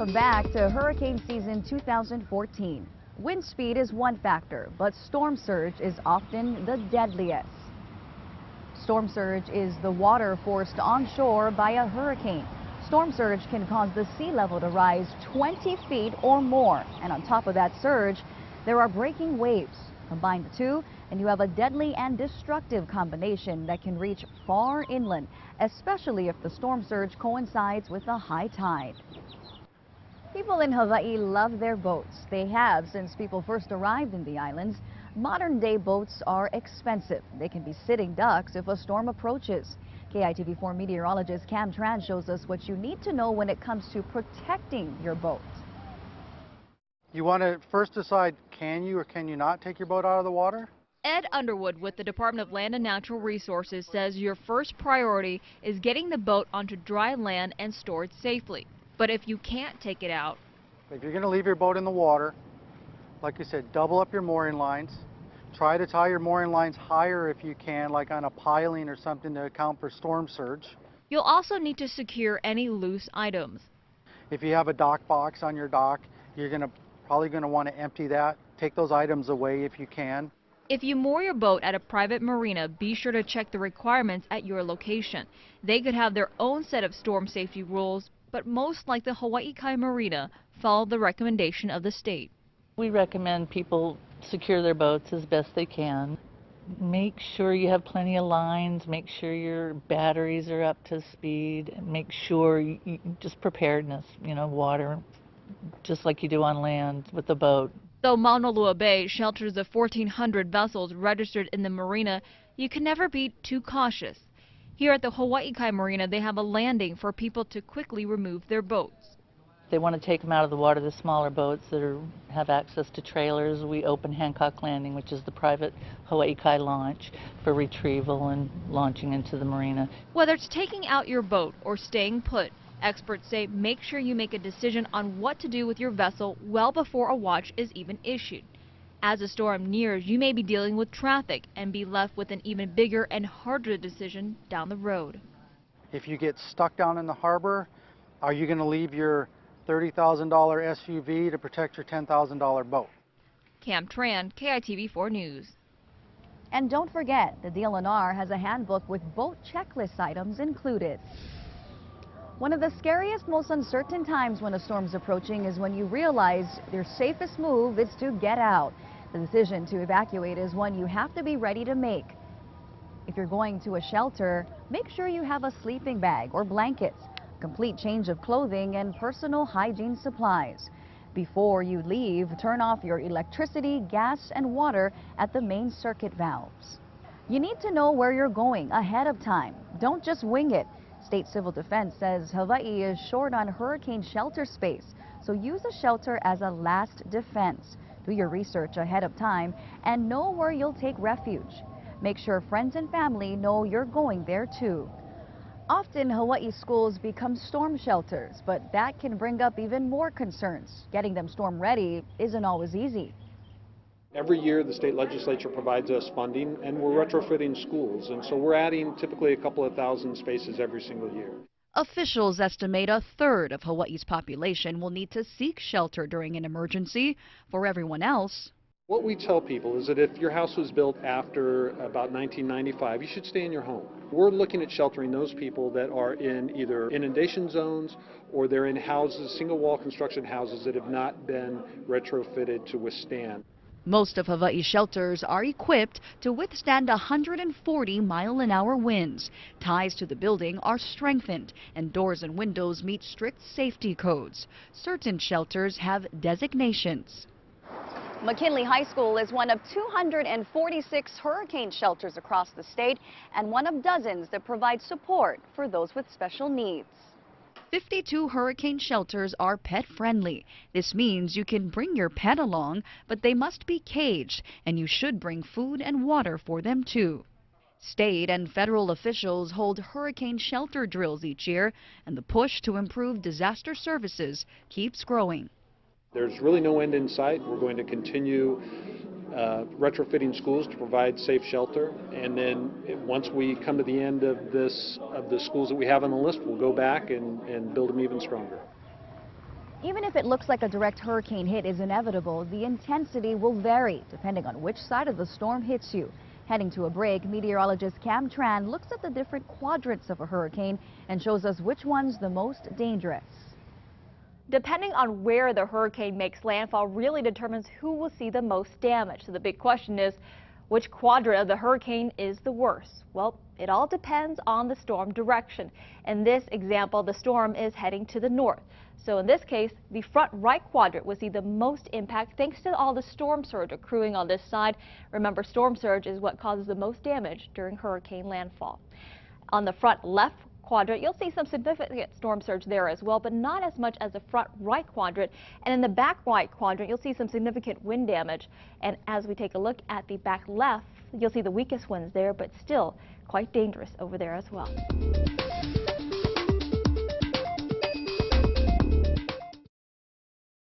Welcome back to hurricane season 2014. Wind speed is one factor, but storm surge is often the deadliest. Storm surge is the water forced onshore by a hurricane. Storm surge can cause the sea level to rise 20 feet or more. And on top of that surge, there are breaking waves. Combine the two, and you have a deadly and destructive combination that can reach far inland, especially if the storm surge coincides with a high tide. People in Hawaii love their boats. They have since people first arrived in the islands. Modern-day boats are expensive. They can be sitting ducks if a storm approaches. KITV4 meteorologist Cam Tran shows us what you need to know when it comes to protecting your boat. You want to first decide, can you or can you not take your boat out of the water? Ed Underwood with the Department of Land and Natural Resources says your first priority is getting the boat onto dry land and stored safely. But if you can't take it out, If you're going to leave your boat in the water, like I said, double up your mooring lines. Try to tie your mooring lines higher if you can, like on a piling or something to account for storm surge. you'll also need to secure any loose items. If you have a dock box on your dock, you're probably going to want to empty that. Take those items away if you can. If you moor your boat at a private marina, be sure to check the requirements at your location. They could have their own set of storm safety rules, but most, like the Hawaii Kai Marina, follow the recommendation of the state. We recommend people secure their boats as best they can. Make sure you have plenty of lines, make sure your batteries are up to speed, and make sure just preparedness, water, just like you do on land with the boat. Though Maunalua Bay shelters the 1,400 vessels registered in the marina, you can never be too cautious. Here at the Hawaii Kai Marina, they have a landing for people to quickly remove their boats. They want to take them out of the water, the smaller boats that have access to trailers. We open Hancock Landing, which is the private Hawaii Kai launch, for retrieval and launching into the marina. Whether it's taking out your boat or staying put, experts say make sure you make a decision on what to do with your vessel well before a watch is even issued. As a storm nears, you may be dealing with traffic and be left with an even bigger and harder decision down the road. If you get stuck down in the harbor, are you going to leave your $30,000 SUV to protect your $10,000 boat? Cam Tran, KITV4 News. And don't forget, the DLNR has a handbook with boat checklist items included. One of the scariest, most uncertain times when a storm's approaching is when you realize your safest move is to get out. The decision to evacuate is one you have to be ready to make. If you're going to a shelter, make sure you have a sleeping bag or blankets, complete change of clothing, and personal hygiene supplies. Before you leave, turn off your electricity, gas, and water at the main circuit valves. You need to know where you're going ahead of time. Don't just wing it. State Civil Defense says Hawaii is short on hurricane shelter space, so use a shelter as a last defense. Do your research ahead of time and know where you'll take refuge. Make sure friends and family know you're going there too. Often Hawaii schools become storm shelters, but that can bring up even more concerns. Getting them storm ready isn't always easy. Every year the state legislature provides us funding and we're retrofitting schools, and so we're adding typically a couple of thousand spaces every single year. Officials estimate a third of Hawaii's population will need to seek shelter during an emergency. For everyone else, What we tell people is that if your house was built after about 1995, you should stay in your home. We're looking at sheltering those people that are in either inundation zones or they're in houses, single wall construction houses that have not been retrofitted to withstand. most of Hawaii's shelters are equipped to withstand 140-mile-an-hour winds. Ties to the building are strengthened, and doors and windows meet strict safety codes. Certain shelters have designations. McKinley High School is one of 246 hurricane shelters across the state and one of dozens that provide support for those with special needs. 52 hurricane shelters are pet-friendly. This means you can bring your pet along, but they must be caged, and you should bring food and water for them too. State and federal officials hold hurricane shelter drills each year, and the push to improve disaster services keeps growing. There's really no end in sight. We're going to continue retrofitting schools to provide safe shelter, and then once we come to the end of the schools that we have on the list, we'll go back and build them even stronger. Even if it looks like a direct hurricane hit is inevitable, the intensity will vary depending on which side of the storm hits you. Heading to a break, meteorologist Cam Tran looks at the different quadrants of a hurricane and shows us which one's the most dangerous. Depending on where the hurricane makes landfall really determines who will see the most damage. So the big question is, which quadrant of the hurricane is the worst? Well, it all depends on the storm direction. In this example, the storm is heading to the north. So in this case, the front right quadrant will see the most impact thanks to all the storm surge accruing on this side. Remember, storm surge is what causes the most damage during hurricane landfall. On the front left quadrant, you'll see some significant storm surge there as well, but not as much as the front right quadrant. And in the back right quadrant, you'll see some significant wind damage. And as we take a look at the back left, you'll see the weakest winds there, but still quite dangerous over there as well.